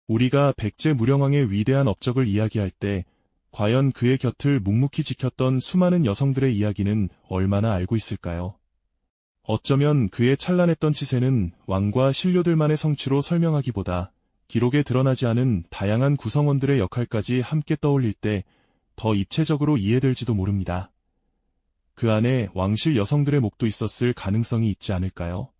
우리가 백제 무령왕의 위대한 업적을 이야기할 때 과연 그의 곁을 묵묵히 지켰던 수많은 여성들의 이야기는 얼마나 알고 있을까요? 어쩌면 그의 찬란했던 치세는 왕과 신료들만의 성취로 설명하기보다 기록에 드러나지 않은 다양한 구성원들의 역할까지 함께 떠올릴 때 더 입체적으로 이해될지도 모릅니다. 그 안에 왕실 여성들의 목도 있었을 가능성이 있지 않을까요?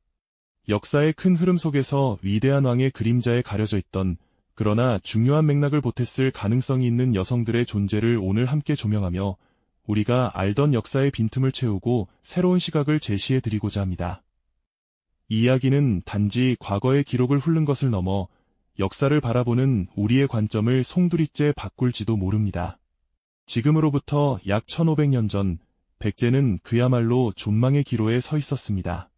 역사의 큰 흐름 속에서 위대한 왕의 그림자에 가려져 있던 그러나 중요한 맥락을 보탰을 가능성이 있는 여성들의 존재를 오늘 함께 조명하며 우리가 알던 역사의 빈틈을 채우고 새로운 시각을 제시해드리고자 합니다. 이 이야기는 단지 과거의 기록을 훑는 것을 넘어 역사를 바라보는 우리의 관점을 송두리째 바꿀지도 모릅니다. 지금으로부터 약 1500년 전 백제는 그야말로 존망의 기로에 서 있었습니다.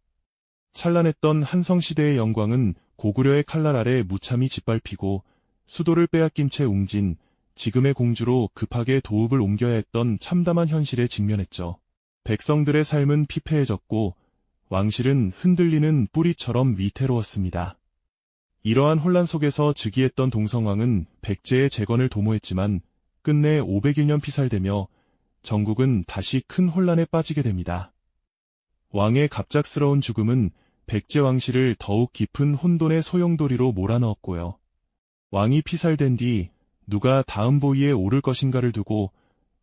찬란했던 한성시대의 영광은 고구려의 칼날 아래 무참히 짓밟히고 수도를 빼앗긴 채 웅진 지금의 공주로 급하게 도읍을 옮겨야 했던 참담한 현실에 직면했죠. 백성들의 삶은 피폐해졌고 왕실은 흔들리는 뿌리처럼 위태로웠습니다. 이러한 혼란 속에서 즉위했던 동성왕은 백제의 재건을 도모했지만 끝내 501년 피살되며 전국은 다시 큰 혼란에 빠지게 됩니다. 왕의 갑작스러운 죽음은 백제 왕실을 더욱 깊은 혼돈의 소용돌이로 몰아넣었고요. 왕이 피살된 뒤 누가 다음 보위에 오를 것인가를 두고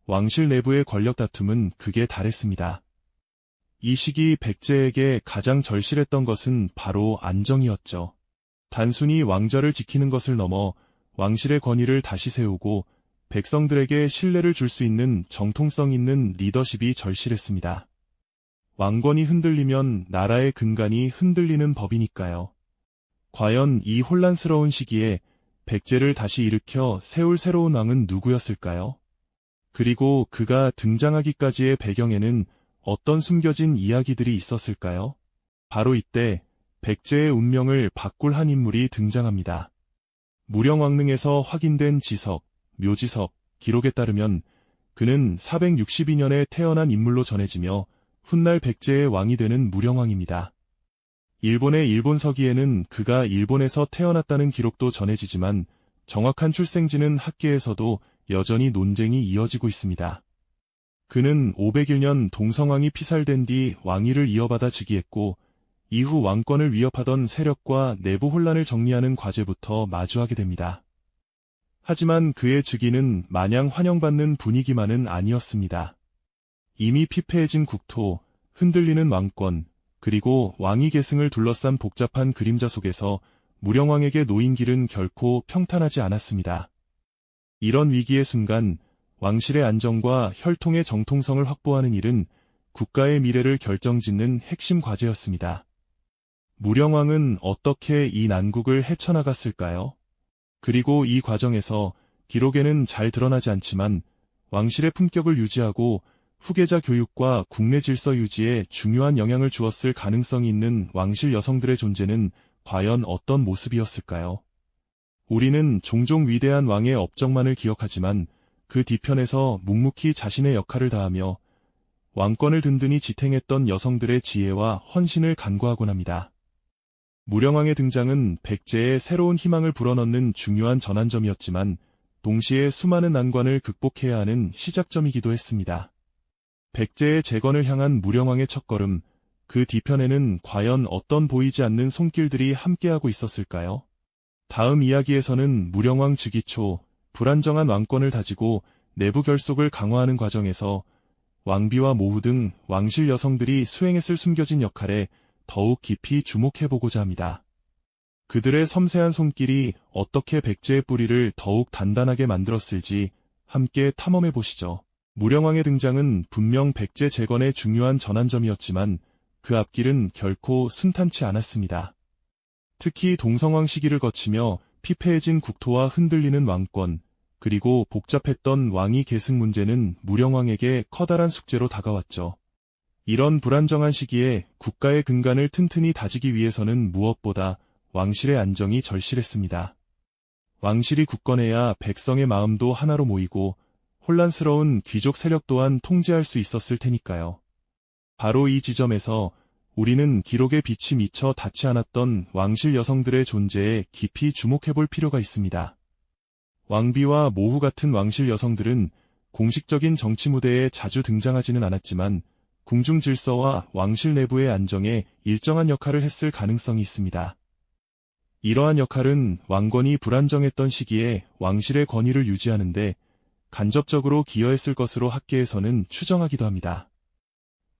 왕실 내부의 권력 다툼은 극에 달했습니다. 이 시기 백제에게 가장 절실했던 것은 바로 안정이었죠. 단순히 왕좌를 지키는 것을 넘어 왕실의 권위를 다시 세우고 백성들에게 신뢰를 줄 수 있는 정통성 있는 리더십이 절실했습니다. 왕권이 흔들리면 나라의 근간이 흔들리는 법이니까요. 과연 이 혼란스러운 시기에 백제를 다시 일으켜 세울 새로운 왕은 누구였을까요? 그리고 그가 등장하기까지의 배경에는 어떤 숨겨진 이야기들이 있었을까요? 바로 이때 백제의 운명을 바꿀 한 인물이 등장합니다. 무령왕릉에서 확인된 지석, 묘지석, 기록에 따르면 그는 462년에 태어난 인물로 전해지며 훗날 백제의 왕이 되는 무령왕입니다. 일본의 일본서기에는 그가 일본에서 태어났다는 기록도 전해지지만 정확한 출생지는 학계에서도 여전히 논쟁이 이어지고 있습니다. 그는 501년 동성왕이 피살된 뒤 왕위를 이어받아 즉위했고 이후 왕권을 위협하던 세력과 내부 혼란을 정리하는 과제부터 마주하게 됩니다. 하지만 그의 즉위는 마냥 환영받는 분위기만은 아니었습니다. 이미 피폐해진 국토, 흔들리는 왕권, 그리고 왕위 계승을 둘러싼 복잡한 그림자 속에서 무령왕에게 놓인 길은 결코 평탄하지 않았습니다. 이런 위기의 순간 왕실의 안정과 혈통의 정통성을 확보하는 일은 국가의 미래를 결정짓는 핵심 과제였습니다. 무령왕은 어떻게 이 난국을 헤쳐나갔을까요? 그리고 이 과정에서 기록에는 잘 드러나지 않지만 왕실의 품격을 유지하고 후계자 교육과 국내 질서 유지에 중요한 영향을 주었을 가능성이 있는 왕실 여성들의 존재는 과연 어떤 모습이었을까요? 우리는 종종 위대한 왕의 업적만을 기억하지만 그 뒤편에서 묵묵히 자신의 역할을 다하며 왕권을 든든히 지탱했던 여성들의 지혜와 헌신을 간구하곤 합니다. 무령왕의 등장은 백제에 새로운 희망을 불어넣는 중요한 전환점이었지만 동시에 수많은 난관을 극복해야 하는 시작점이기도 했습니다. 백제의 재건을 향한 무령왕의 첫걸음, 그 뒤편에는 과연 어떤 보이지 않는 손길들이 함께하고 있었을까요? 다음 이야기에서는 무령왕 즉위 초 불안정한 왕권을 다지고 내부 결속을 강화하는 과정에서 왕비와 모후 등 왕실 여성들이 수행했을 숨겨진 역할에 더욱 깊이 주목해보고자 합니다. 그들의 섬세한 손길이 어떻게 백제의 뿌리를 더욱 단단하게 만들었을지 함께 탐험해보시죠. 무령왕의 등장은 분명 백제 재건의 중요한 전환점이었지만 그 앞길은 결코 순탄치 않았습니다. 특히 동성왕 시기를 거치며 피폐해진 국토와 흔들리는 왕권, 그리고 복잡했던 왕위 계승 문제는 무령왕에게 커다란 숙제로 다가왔죠. 이런 불안정한 시기에 국가의 근간을 튼튼히 다지기 위해서는 무엇보다 왕실의 안정이 절실했습니다. 왕실이 굳건해야 백성의 마음도 하나로 모이고 혼란스러운 귀족 세력 또한 통제할 수 있었을 테니까요. 바로 이 지점에서 우리는 기록의 빛이 미처 닿지 않았던 왕실 여성들의 존재에 깊이 주목해볼 필요가 있습니다. 왕비와 모후 같은 왕실 여성들은 공식적인 정치 무대에 자주 등장하지는 않았지만 궁중 질서와 왕실 내부의 안정에 일정한 역할을 했을 가능성이 있습니다. 이러한 역할은 왕권이 불안정했던 시기에 왕실의 권위를 유지하는데 간접적으로 기여했을 것으로 학계에서는 추정하기도 합니다.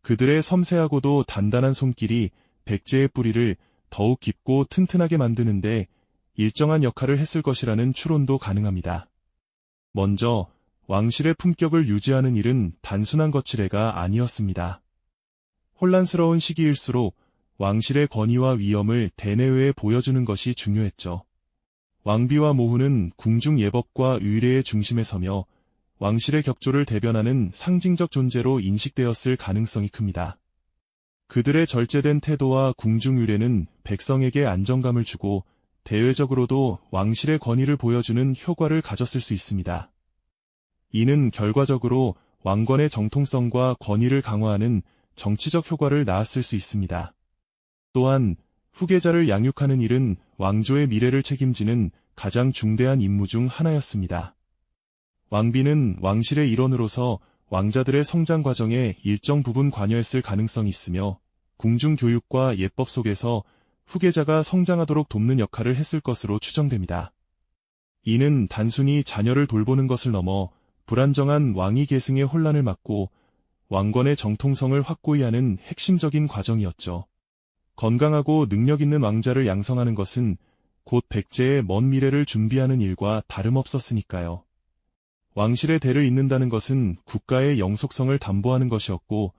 그들의 섬세하고도 단단한 손길이 백제의 뿌리를 더욱 깊고 튼튼하게 만드는데 일정한 역할을 했을 것이라는 추론도 가능합니다. 먼저 왕실의 품격을 유지하는 일은 단순한 거칠애가 아니었습니다. 혼란스러운 시기일수록 왕실의 권위와 위엄을 대내외에 보여주는 것이 중요했죠. 왕비와 모후는 궁중 예법과 의례의 중심에 서며 왕실의 격조를 대변하는 상징적 존재로 인식되었을 가능성이 큽니다. 그들의 절제된 태도와 궁중 의례는 백성에게 안정감을 주고 대외적으로도 왕실의 권위를 보여주는 효과를 가졌을 수 있습니다. 이는 결과적으로 왕권의 정통성과 권위를 강화하는 정치적 효과를 낳았을 수 있습니다. 또한 후계자를 양육하는 일은 왕조의 미래를 책임지는 가장 중대한 임무 중 하나였습니다. 왕비는 왕실의 일원으로서 왕자들의 성장 과정에 일정 부분 관여했을 가능성이 있으며 궁중 교육과 예법 속에서 후계자가 성장하도록 돕는 역할을 했을 것으로 추정됩니다. 이는 단순히 자녀를 돌보는 것을 넘어 불안정한 왕위 계승의 혼란을 막고 왕권의 정통성을 확고히 하는 핵심적인 과정이었죠. 건강하고 능력 있는 왕자를 양성하는 것은 곧 백제의 먼 미래를 준비하는 일과 다름없었으니까요. 왕실의 대를 잇는다는 것은 국가의 영속성을 담보하는 것이었고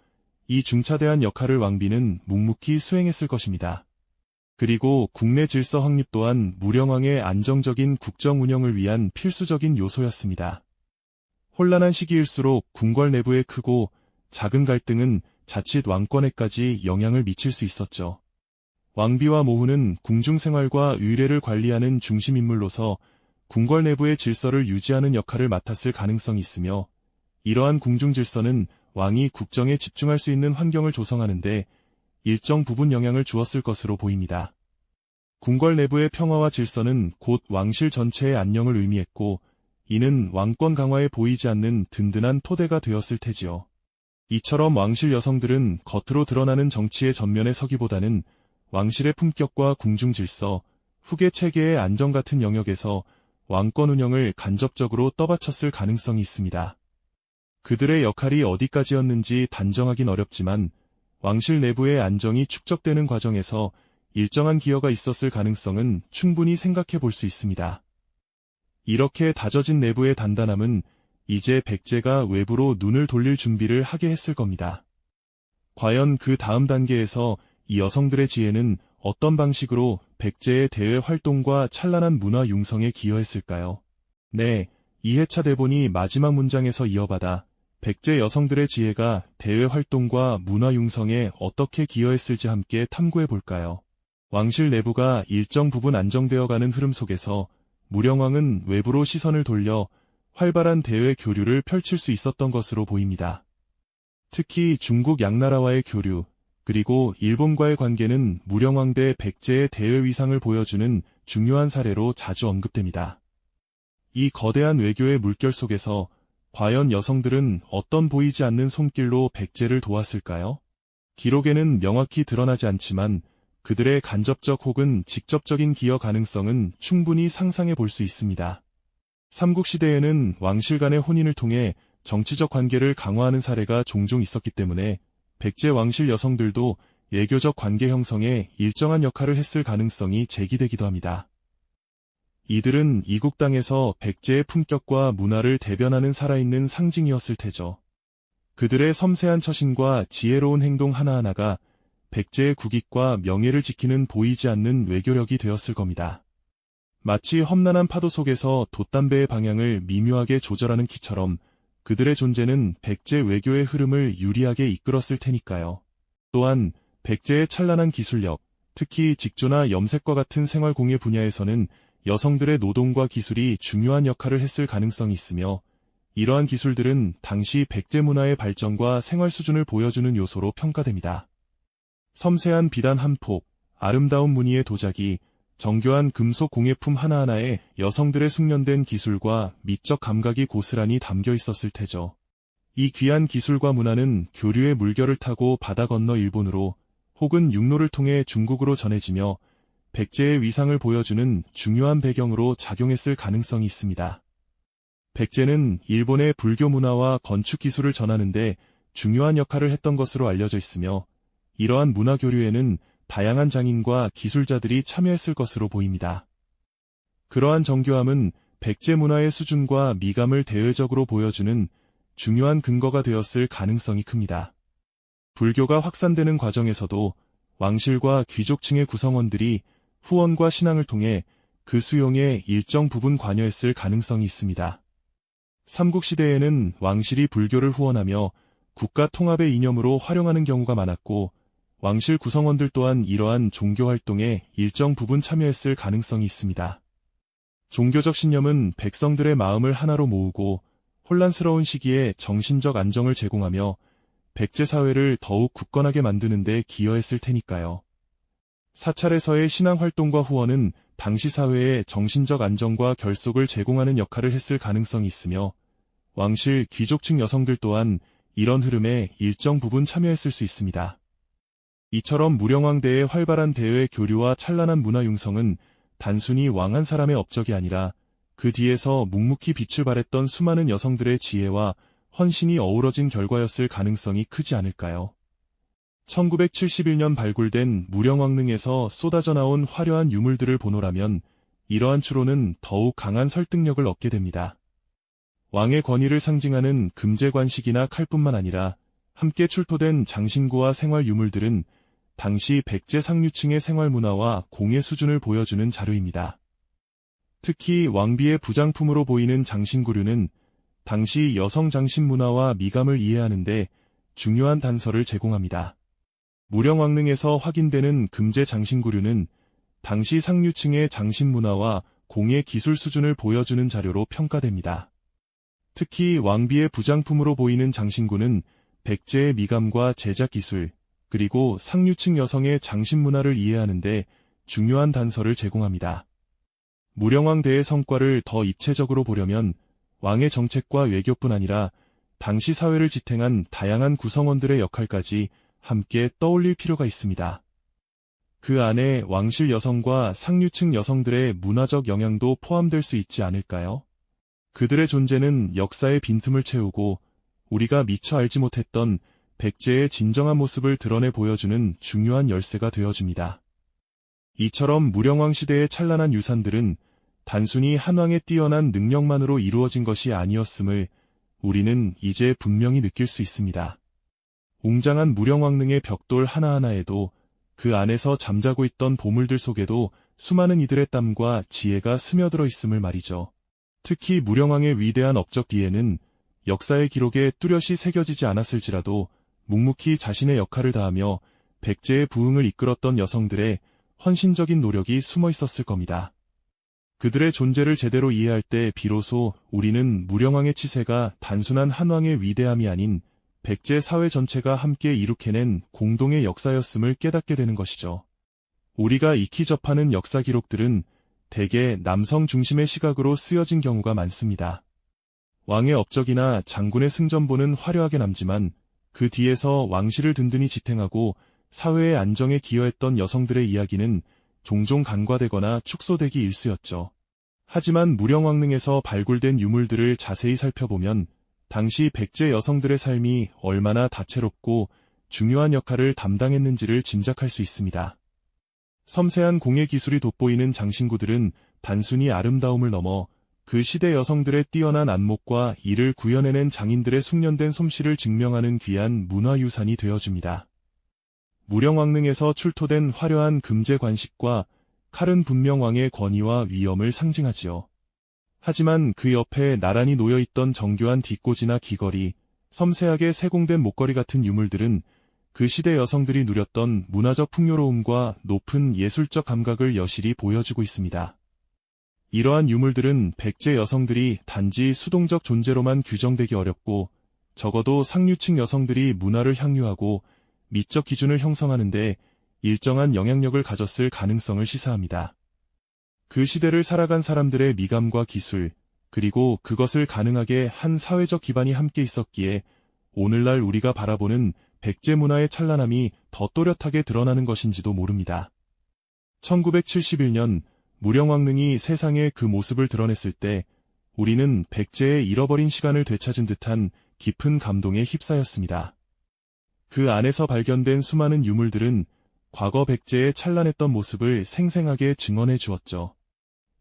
이 중차대한 역할을 왕비는 묵묵히 수행했을 것입니다. 그리고 국내 질서 확립 또한 무령왕의 안정적인 국정 운영을 위한 필수적인 요소였습니다. 혼란한 시기일수록 궁궐 내부의 크고 작은 갈등은 자칫 왕권에까지 영향을 미칠 수 있었죠. 왕비와 모후는 궁중 생활과 의례를 관리하는 중심 인물로서 궁궐 내부의 질서를 유지하는 역할을 맡았을 가능성이 있으며 이러한 궁중 질서는 왕이 국정에 집중할 수 있는 환경을 조성하는데 일정 부분 영향을 주었을 것으로 보입니다. 궁궐 내부의 평화와 질서는 곧 왕실 전체의 안녕을 의미했고 이는 왕권 강화에 보이지 않는 든든한 토대가 되었을 테지요. 이처럼 왕실 여성들은 겉으로 드러나는 정치의 전면에 서기보다는 왕실의 품격과 궁중 질서, 후계 체계의 안정 같은 영역에서 왕권 운영을 간접적으로 떠받쳤을 가능성이 있습니다. 그들의 역할이 어디까지였는지 단정하긴 어렵지만 왕실 내부의 안정이 축적되는 과정에서 일정한 기여가 있었을 가능성은 충분히 생각해 볼 수 있습니다. 이렇게 다져진 내부의 단단함은 이제 백제가 외부로 눈을 돌릴 준비를 하게 했을 겁니다. 과연 그 다음 단계에서 이 여성들의 지혜는 어떤 방식으로 백제의 대외 활동과 찬란한 문화 융성에 기여했을까요? 네, 2회차 대본이 마지막 문장에서 이어받아 백제 여성들의 지혜가 대외 활동과 문화 융성에 어떻게 기여했을지 함께 탐구해 볼까요? 왕실 내부가 일정 부분 안정되어가는 흐름 속에서 무령왕은 외부로 시선을 돌려 활발한 대외 교류를 펼칠 수 있었던 것으로 보입니다. 특히 중국 양나라와의 교류, 그리고 일본과의 관계는 무령왕 대 백제의 대외 위상을 보여주는 중요한 사례로 자주 언급됩니다. 이 거대한 외교의 물결 속에서 과연 여성들은 어떤 보이지 않는 손길로 백제를 도왔을까요? 기록에는 명확히 드러나지 않지만 그들의 간접적 혹은 직접적인 기여 가능성은 충분히 상상해 볼 수 있습니다. 삼국시대에는 왕실 간의 혼인을 통해 정치적 관계를 강화하는 사례가 종종 있었기 때문에 백제 왕실 여성들도 예교적 관계 형성에 일정한 역할을 했을 가능성이 제기되기도 합니다. 이들은 이국 땅에서 백제의 품격과 문화를 대변하는 살아있는 상징이었을 테죠. 그들의 섬세한 처신과 지혜로운 행동 하나하나가 백제의 국익과 명예를 지키는 보이지 않는 외교력이 되었을 겁니다. 마치 험난한 파도 속에서 돛담배의 방향을 미묘하게 조절하는 키처럼 그들의 존재는 백제 외교의 흐름을 유리하게 이끌었을 테니까요. 또한 백제의 찬란한 기술력, 특히 직조나 염색과 같은 생활공예 분야에서는 여성들의 노동과 기술이 중요한 역할을 했을 가능성이 있으며 이러한 기술들은 당시 백제 문화의 발전과 생활 수준을 보여주는 요소로 평가됩니다. 섬세한 비단 한 폭, 아름다운 무늬의 도자기, 정교한 금속 공예품 하나하나에 여성들의 숙련된 기술과 미적 감각이 고스란히 담겨 있었을 테죠. 이 귀한 기술과 문화는 교류의 물결을 타고 바다 건너 일본으로 혹은 육로를 통해 중국으로 전해지며 백제의 위상을 보여주는 중요한 배경으로 작용했을 가능성이 있습니다. 백제는 일본의 불교 문화와 건축 기술을 전하는 데 중요한 역할을 했던 것으로 알려져 있으며 이러한 문화 교류에는 다양한 장인과 기술자들이 참여했을 것으로 보입니다. 그러한 정교함은 백제 문화의 수준과 미감을 대외적으로 보여주는 중요한 근거가 되었을 가능성이 큽니다. 불교가 확산되는 과정에서도 왕실과 귀족층의 구성원들이 후원과 신앙을 통해 그 수용에 일정 부분 관여했을 가능성이 있습니다. 삼국시대에는 왕실이 불교를 후원하며 국가 통합의 이념으로 활용하는 경우가 많았고 왕실 구성원들 또한 이러한 종교 활동에 일정 부분 참여했을 가능성이 있습니다. 종교적 신념은 백성들의 마음을 하나로 모으고 혼란스러운 시기에 정신적 안정을 제공하며 백제 사회를 더욱 굳건하게 만드는 데 기여했을 테니까요. 사찰에서의 신앙 활동과 후원은 당시 사회에 정신적 안정과 결속을 제공하는 역할을 했을 가능성이 있으며 왕실 귀족층 여성들 또한 이런 흐름에 일정 부분 참여했을 수 있습니다. 이처럼 무령왕대의 활발한 대외 교류와 찬란한 문화 융성은 단순히 왕 한 사람의 업적이 아니라 그 뒤에서 묵묵히 빛을 발했던 수많은 여성들의 지혜와 헌신이 어우러진 결과였을 가능성이 크지 않을까요? 1971년 발굴된 무령왕릉에서 쏟아져 나온 화려한 유물들을 보노라면 이러한 추론은 더욱 강한 설득력을 얻게 됩니다. 왕의 권위를 상징하는 금제관식이나 칼뿐만 아니라 함께 출토된 장신구와 생활 유물들은 당시 백제 상류층의 생활 문화와 공예 수준을 보여주는 자료입니다. 특히 왕비의 부장품으로 보이는 장신구류는 당시 여성 장신 문화와 미감을 이해하는 데 중요한 단서를 제공합니다. 무령왕릉에서 확인되는 금제 장신구류는 당시 상류층의 장신 문화와 공예 기술 수준을 보여주는 자료로 평가됩니다. 특히 왕비의 부장품으로 보이는 장신구는 백제의 미감과 제작 기술, 그리고 상류층 여성의 장신 문화를 이해하는 데 중요한 단서를 제공합니다. 무령왕대의 성과를 더 입체적으로 보려면 왕의 정책과 외교뿐 아니라 당시 사회를 지탱한 다양한 구성원들의 역할까지 함께 떠올릴 필요가 있습니다. 그 안에 왕실 여성과 상류층 여성들의 문화적 영향도 포함될 수 있지 않을까요? 그들의 존재는 역사의 빈틈을 채우고 우리가 미처 알지 못했던 백제의 진정한 모습을 드러내 보여주는 중요한 열쇠가 되어줍니다. 이처럼 무령왕 시대의 찬란한 유산들은 단순히 한왕의 뛰어난 능력만으로 이루어진 것이 아니었음을 우리는 이제 분명히 느낄 수 있습니다. 웅장한 무령왕릉의 벽돌 하나하나에도 그 안에서 잠자고 있던 보물들 속에도 수많은 이들의 땀과 지혜가 스며들어 있음을 말이죠. 특히 무령왕의 위대한 업적 뒤에는 역사의 기록에 뚜렷이 새겨지지 않았을지라도 묵묵히 자신의 역할을 다하며 백제의 부흥을 이끌었던 여성들의 헌신적인 노력이 숨어 있었을 겁니다. 그들의 존재를 제대로 이해할 때 비로소 우리는 무령왕의 치세가 단순한 한왕의 위대함이 아닌 백제 사회 전체가 함께 이룩해낸 공동의 역사였음을 깨닫게 되는 것이죠. 우리가 익히 접하는 역사 기록들은 대개 남성 중심의 시각으로 쓰여진 경우가 많습니다. 왕의 업적이나 장군의 승전보는 화려하게 남지만 그 뒤에서 왕실을 든든히 지탱하고 사회의 안정에 기여했던 여성들의 이야기는 종종 간과되거나 축소되기 일쑤였죠. 하지만 무령왕릉에서 발굴된 유물들을 자세히 살펴보면 당시 백제 여성들의 삶이 얼마나 다채롭고 중요한 역할을 담당했는지를 짐작할 수 있습니다. 섬세한 공예 기술이 돋보이는 장신구들은 단순히 아름다움을 넘어 그 시대 여성들의 뛰어난 안목과 이를 구현해낸 장인들의 숙련된 솜씨를 증명하는 귀한 문화유산이 되어줍니다. 무령왕릉에서 출토된 화려한 금제 관식과 칼은 분명 왕의 권위와 위엄을 상징하지요. 하지만 그 옆에 나란히 놓여있던 정교한 뒷꽂이나 귀걸이, 섬세하게 세공된 목걸이 같은 유물들은 그 시대 여성들이 누렸던 문화적 풍요로움과 높은 예술적 감각을 여실히 보여주고 있습니다. 이러한 유물들은 백제 여성들이 단지 수동적 존재로만 규정되기 어렵고 적어도 상류층 여성들이 문화를 향유하고 미적 기준을 형성하는 데 일정한 영향력을 가졌을 가능성을 시사합니다. 그 시대를 살아간 사람들의 미감과 기술, 그리고 그것을 가능하게 한 사회적 기반이 함께 있었기에 오늘날 우리가 바라보는 백제 문화의 찬란함이 더 또렷하게 드러나는 것인지도 모릅니다. 1971년 무령왕릉이 세상에 그 모습을 드러냈을 때 우리는 백제의 잃어버린 시간을 되찾은 듯한 깊은 감동에 휩싸였습니다. 그 안에서 발견된 수많은 유물들은 과거 백제의 찬란했던 모습을 생생하게 증언해 주었죠.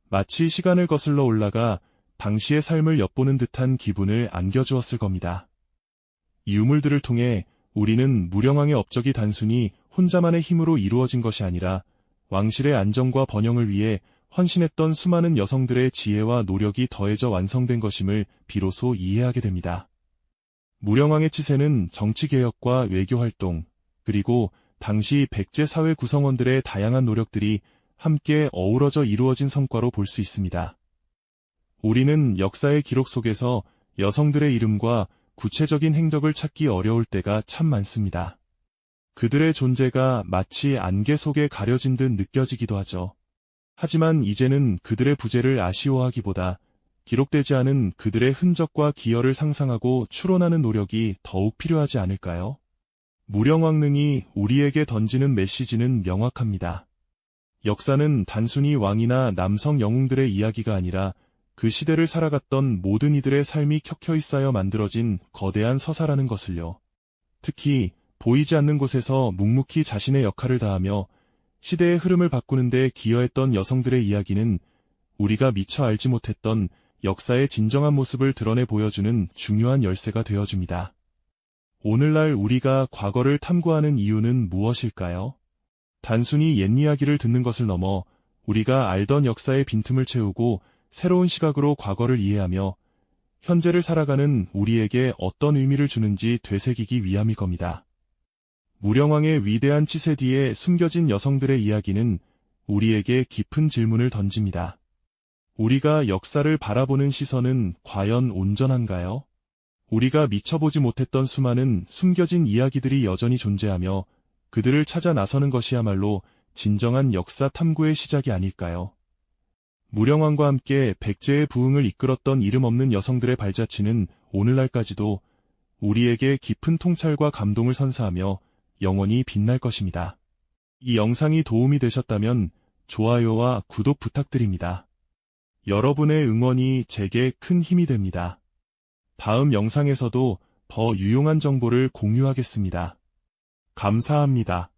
마치 시간을 거슬러 올라가 당시의 삶을 엿보는 듯한 기분을 안겨주었을 겁니다. 이 유물들을 통해 우리는 무령왕의 업적이 단순히 혼자만의 힘으로 이루어진 것이 아니라 왕실의 안정과 번영을 위해 헌신했던 수많은 여성들의 지혜와 노력이 더해져 완성된 것임을 비로소 이해하게 됩니다. 무령왕의 치세는 정치개혁과 외교활동, 그리고 당시 백제 사회 구성원들의 다양한 노력들이 함께 어우러져 이루어진 성과로 볼 수 있습니다. 우리는 역사의 기록 속에서 여성들의 이름과 구체적인 행적을 찾기 어려울 때가 참 많습니다. 그들의 존재가 마치 안개 속에 가려진 듯 느껴지기도 하죠. 하지만 이제는 그들의 부재를 아쉬워하기보다 기록되지 않은 그들의 흔적과 기여를 상상하고 추론하는 노력이 더욱 필요하지 않을까요? 무령왕릉이 우리에게 던지는 메시지는 명확합니다. 역사는 단순히 왕이나 남성 영웅들의 이야기가 아니라 그 시대를 살아갔던 모든 이들의 삶이 켜켜이 쌓여 만들어진 거대한 서사라는 것을요. 특히 보이지 않는 곳에서 묵묵히 자신의 역할을 다하며 시대의 흐름을 바꾸는 데 기여했던 여성들의 이야기는 우리가 미처 알지 못했던 역사의 진정한 모습을 드러내 보여주는 중요한 열쇠가 되어줍니다. 오늘날 우리가 과거를 탐구하는 이유는 무엇일까요? 단순히 옛 이야기를 듣는 것을 넘어 우리가 알던 역사의 빈틈을 채우고 새로운 시각으로 과거를 이해하며 현재를 살아가는 우리에게 어떤 의미를 주는지 되새기기 위함일 겁니다. 무령왕의 위대한 치세 뒤에 숨겨진 여성들의 이야기는 우리에게 깊은 질문을 던집니다. 우리가 역사를 바라보는 시선은 과연 온전한가요? 우리가 미처 보지 못했던 수많은 숨겨진 이야기들이 여전히 존재하며 그들을 찾아 나서는 것이야말로 진정한 역사 탐구의 시작이 아닐까요? 무령왕과 함께 백제의 부흥을 이끌었던 이름 없는 여성들의 발자취는 오늘날까지도 우리에게 깊은 통찰과 감동을 선사하며 영원히 빛날 것입니다. 이 영상이 도움이 되셨다면 좋아요와 구독 부탁드립니다. 여러분의 응원이 제게 큰 힘이 됩니다. 다음 영상에서도 더 유용한 정보를 공유하겠습니다. 감사합니다.